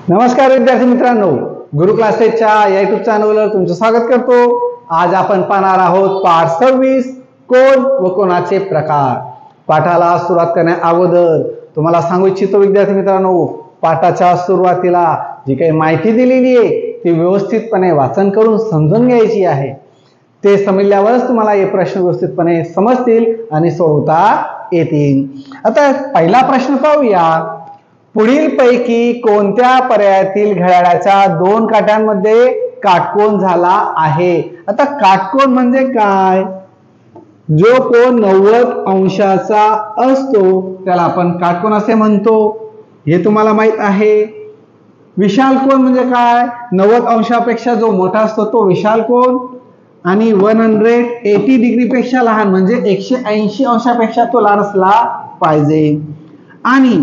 नमस्कार विद्यार्थी मित्रांनो, गुरु क्लासेसच्या या युट्यूब चॅनलवर तुमचं स्वागत करतो। आज आपण पाहणार आहोत पाठ 26 कोण व कोणाचे प्रकार। पाठाला सुरुवात करण्या अगोदर तुम्हाला सांगू इच्छितो विद्यार्थी मित्रांनो, पाठाच्या सुरुवातीला जी काही माहिती दिलेली आहे ती व्यवस्थितपणे वाचन करून समजून घ्यायची आहे। ते समजल्यावरच तुम्हाला हे प्रश्न व्यवस्थितपणे समजतील आणि सोडवता येतील। आता पहिला प्रश्न पाहूया। पुढील पैकी कोणत्या पर्यायातील घड्याळाच्या दोन काट्यांमध्ये काटकोन झाला आहे? आता काटकोन म्हणजे काय? जो कोन 90 अंशाचा असतो त्याला आपण काटकोन असे म्हणतो, हे तुम्हाला माहित आहे। विशाल कोन म्हणजे काय? 90 अंशापेक्षा जो मोठा असतो तो विशाल कोन, आणि 180 डिग्री पेक्षा लहान म्हणजे 180 अंशापेक्षा तो लहान असला पाहिजे। आणि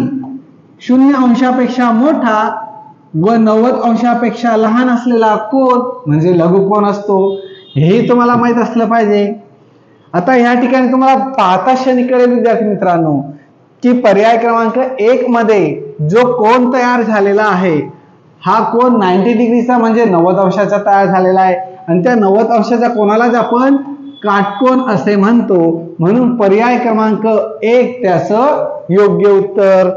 0 अंशापेक्षा मोठा व 90 अंशापेक्षा लहान असलेला कोन म्हणजे लघुकोन असतो, हे तुम्हाला माहित असलं पाहिजे। आता या ठिकाणी तुम्हाला पाहता क्षणी कळेल विद्यार्थी मित्रांनो की पर्याय क्रमांक 1 मध्ये जो कोन तयार झालेला आहे हा कोन 90 डिग्रीचा म्हणजे 90 अंशाचा तयार झालेला आहे, आणि त्या 90 अंशाच्या कोनालाच आपण काटकोन असे म्हणतो, म्हणून पर्याय क्रमांक 1 त्याचं योग्य उत्तर।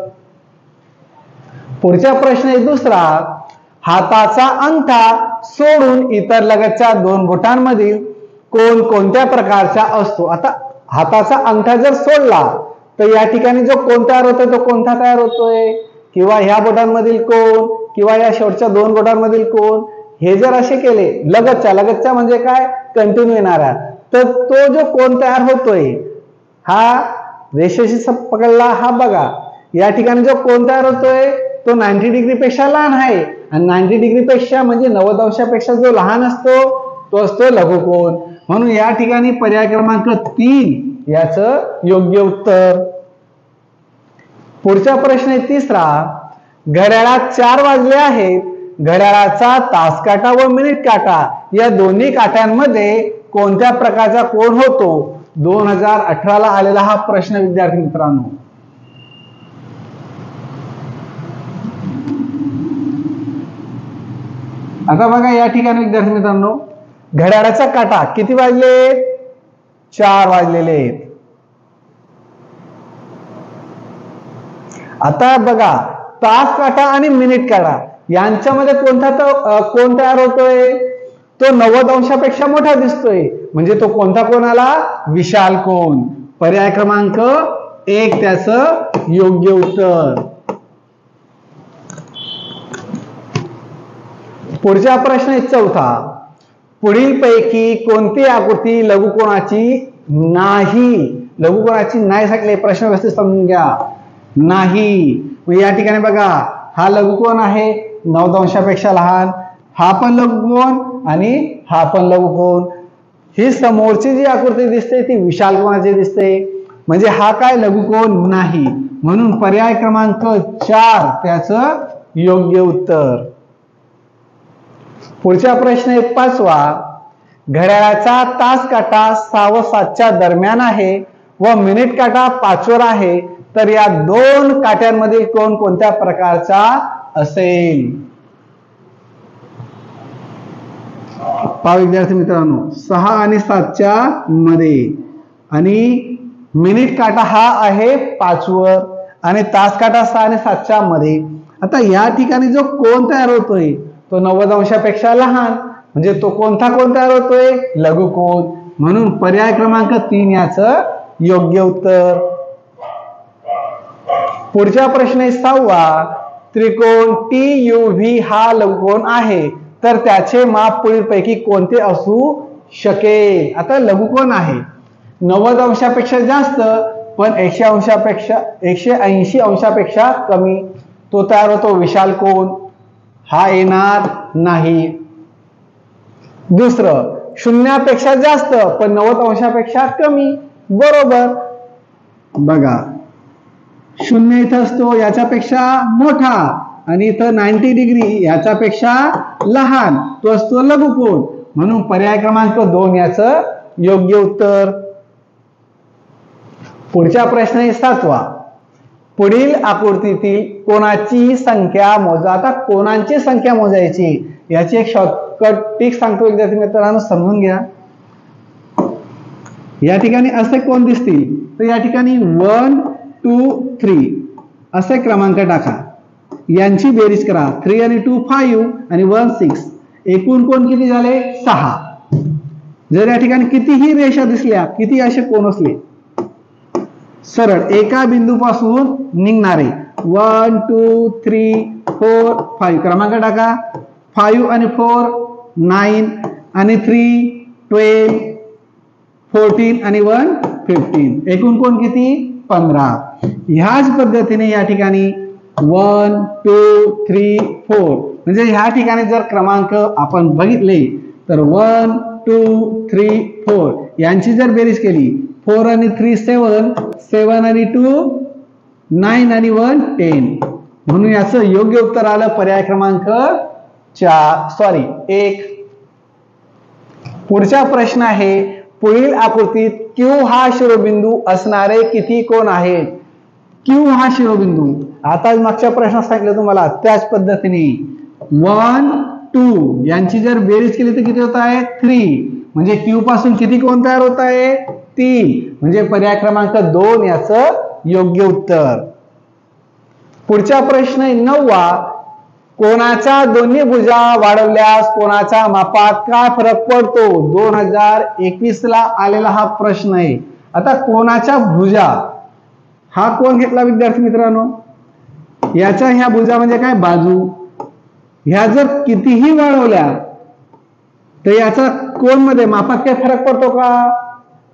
पुढचा प्रश्न आहे दुसरा। हाताचा अंगठा सोडून इतर लगतच्या दोन बोटांमधील कोन कोणत्या प्रकारचा असतो? आता हाताचा अंगठा जर सोडला तर या ठिकाणी जो कोन तयार होतोय तो कोणता तयार होतोय? किंवा ह्या बोटांमधील कोन किंवा या शेवटच्या दोन बोटांमधील कोन, हे जर असे केले लगतच्या म्हणजे काय? कंटिन्यू येणारा, तर तो जो कोन तयार होतोय हा रेषेशी पकडला, हा बघा या ठिकाणी जो कोन तयार होतोय तो 90 डिग्री पेक्षा लहान आहे, आणि 90 डिग्री पेक्षा म्हणजे 90 अंशापेक्षा जो लहान असतो तो असतो लघुकोन, म्हणून या ठिकाणी पर्याय क्रमांक 3 याचं योग्य उत्तर। पुढचा प्रश्न आहे तिसरा। घड्याळात 4 वाजले आहेत, घड्याळाचा तास काटा व मिनिट काटा या दोन्ही काट्यांमध्ये कोणत्या प्रकारचा कोन होतो? 2018 ला आलेला हा प्रश्न विद्यार्थी मित्रांनो। आता बघा या ठिकाणी विद्यार्थी मित्रांनो, घड्याळाचा काटा किती वाजले? 4 वाजलेले आहेत। आता बघा तास काटा आणि मिनिट काटा यांच्यामध्ये कोणता कोन तयार होतोय? तो 90 अंशापेक्षा मोठा दिसतोय, म्हणजे तो कोणता कोन आला? विशाल कोन। पर्याय क्रमांक 1 त्याचं योग्य उत्तर। पुढचा प्रश्न आहे चौथा। पुढील पैकी कोणती आकृती लघुकोनाची नाही? लघुकोनाची नाही सांगितले, प्रश्न व्यवस्थित समजून घ्या। नाही या ठिकाणी बघा हा लघुकोन आहे 90 अंशापेक्षा लहान, हा पण लघुकोन आणि हा पण लघुकोन। ही समोरची जी आकृती दिसते ती विशाल कोनाची दिसते, म्हणजे हा काय? लघुकोन नाही, म्हणून पर्याय क्रमांक 4 त्याचं योग्य उत्तर। पुढचा प्रश्न आहे 5वा। घड्याळाचा तास काटा 6 व 7 दरम्यान आहे व मिनिट काटा 5 वर आहे, तर या दोन काट्यांमधील कोन कोणत्या प्रकारचा असेल? पहा विद्यार्थी मित्रांनो, 6 आणि 7 मध्ये, आणि मिनिट काटा हा आहे 5 वर आणि तास काटा 6 आणि 7 मध्ये। आता या ठिकाणी जो कोन तयार होतोय तो 90 अंशापेक्षा लहान, म्हणजे तो कोणता कोन तयार होतोय? लघुकोन, म्हणून पर्याय क्रमांक 3 याचं योग्य उत्तर। पुढचा प्रश्न आहे 6वा। त्रिकोण TUV हा लघुकोन आहे, तर त्याचे माप पुढीलपैकी कोणते असू शकेल? आता लघुकोन आहे 90 अंशापेक्षा जास्त पण 180 अंशापेक्षा कमी, तो तयार होतो विशाल कोन, हा येणार नाही। दुसरं 0पेक्षा जास्त पण 90 अंशापेक्षा कमी, बरोबर। बघा 0 इथं असतो याच्यापेक्षा मोठा, आणि इथं 90 डिग्री याच्यापेक्षा लहान, तो असतो लघुकोन, म्हणून पर्याय क्रमांक 2 याचं योग्य उत्तर। पुढचा प्रश्न आहे 7वा। पुढील आकृतीतील कोणाची संख्या मोजा. आता कोणाची संख्या मोजायची याची एक शॉर्टकट ट्रिक सांगतो विद्यार्थी मित्रांनो, समजून घ्या. या ठिकाणी असे कोण दिसतील तर या ठिकाणी 1 2 3 असे क्रमांक टाका, यांची बेरीज करा. 3 आणि 2 5 आणि 1 6, एकूण कोण किती झाले 6. जर या ठिकाणी कितीही रेषा दिसल्या, किती असे कोण असले सरळ एका बिंदूपासून निघणारे 1 2 3 4 5 क्रमांक टाका. 5 आणि 4 9 आणि 3 12 14 आणि 1 15, एकूण कोण किती 15. ह्याच पद्धतीने या ठिकाणी 1 2 3 4 म्हणजे ह्या ठिकाणी जर क्रमांक आपण बघितले तर 1 2 3 4 यांची जर बेरीज केली 4 आणि 3 7, 7 आणि 2 9 आणि 1 10, म्हणून याचं योग्य उत्तर आलं पर्याय क्रमांक 1. पुढचा प्रश्न आहे, पुढील आकृतीत Q हा शिरोबिंदू असणारे किती कोण आहेत. Q हा शिरोबिंदू, आता मागच्या प्रश्नात सांगितलं तुम्हाला त्याच पद्धतीने 1 2 यांची जर बेरीज केली तर किती होत आहे 3, म्हणजे Q पासून किती कोण तयार होत आहे 3, म्हणजे पर्याय क्रमांक 2 याचं योग्य उत्तर. पुढचा प्रश्न आहे 9वा, कोणाच्या दोन्ही भुजा वाढवल्यास कोणाच्या मापात काय फरक पडतो. 2021 ला आलेला हा प्रश्न आहे. आता कोणाच्या भुजा हा कोण घेतला विद्यार्थी मित्रांनो, याच्या ह्या भुजा म्हणजे काय बाजू, ह्या जर कितीही वाढवल्या तर याचा कोण मध्ये मापात काय फरक पडतो का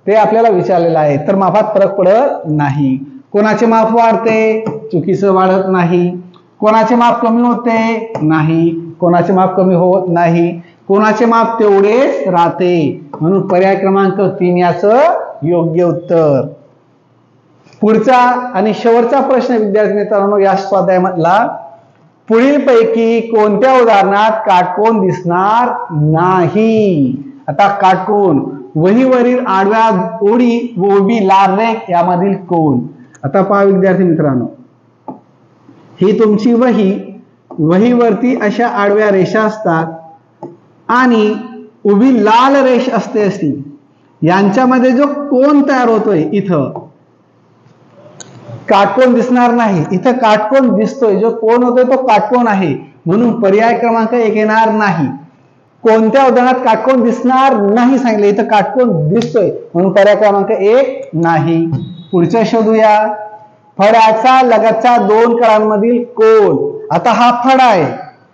ते आपल्याला विचारलेलं आहे. तर मापात फरक पडत नाही. कोणाचे माप वाढते, चुकीचं वाढत नाही. कोणाचे माप कमी होते नाही, कोणाचे माप कमी होत नाही, कोणाचे माप तेवढेच राहते, म्हणून पर्याय क्रमांक 3 याचं योग्य उत्तर. पुढचा आणि शेवटचा प्रश्न विद्यार्थी मित्रांनो या स्वाध्यायामधला, पुढील पैकी कोणत्या उदाहरणात काटकोन दिसणार नाही. आता काटकोन वहीवरील आडव्या ओळी व उभी लाल रेख यामधील कोण. आता पहा विद्यार्थी मित्रांनो, ही तुमची वहीवरती अशा आडव्या रेषा असतात आणि उभी लाल रेष असते अशी, यांच्यामध्ये जो कोण तयार होतोय इथं काटकोन दिसणार नाही. इथं काटकोन दिसतोय, जो कोण होतोय तो काटकोन आहे, म्हणून पर्याय क्रमांक 1 येणार नाही. कोणत्या उदाहरणात काटकोन दिसणार नाही सांगितले, इथं काटकोन दिसतोय म्हणून पर्याय क्रमांक 1 नाही. पुढच्या शोधूया, फळाचा लगतचा 2 कडांमधील कोण. आता हा फळ आहे,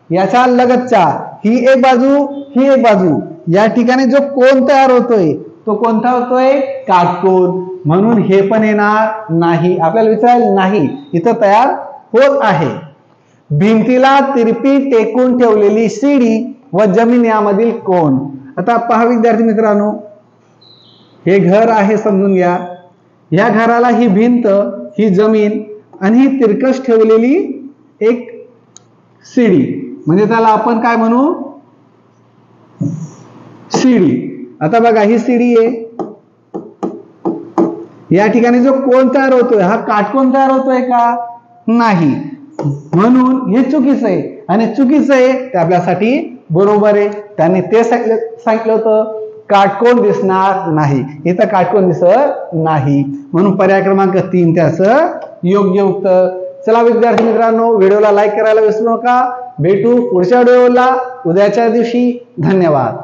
याच्या लगतचा ही एक बाजू ही एक बाजू, या ठिकाणी जो कोण तयार होतोय तो कोणता होतोय काटकोन, म्हणून हे पण येणार नाही. आपल्याला विचारायला नाही, इथं तयार होत आहे. भिंतीला तिरपी टेकून ठेवलेली शिडी व जमीन यामधील कोण. आता पहा विद्यार्थी मित्रांनो, हे घर आहे समजून घ्या. या घराला ही भिंत, ही जमीन आणि ही तिरकस ठेवलेली एक शिडी, म्हणजे त्याला आपण काय म्हणू शिडी. आता बघा ही शिडी आहे, या ठिकाणी जो कोण तयार होतोय हा काटकोन तयार होतोय का नाही, म्हणून हे चुकीचं आहे. आणि चुकीचं आहे ते आपल्यासाठी बरोबर आहे. त्यांनी ते सांगितलं होतं काटकोन दिसणार नाही, इथं काटकोन दिसत नाही, म्हणून पर्याय क्रमांक 3 त्याचं योग्य उत्तर. चला विद्यार्थी मित्रांनो, व्हिडिओला लाईक करायला विसरू नका. भेटू पुढच्या व्हिडिओला उद्याच्या दिवशी. धन्यवाद.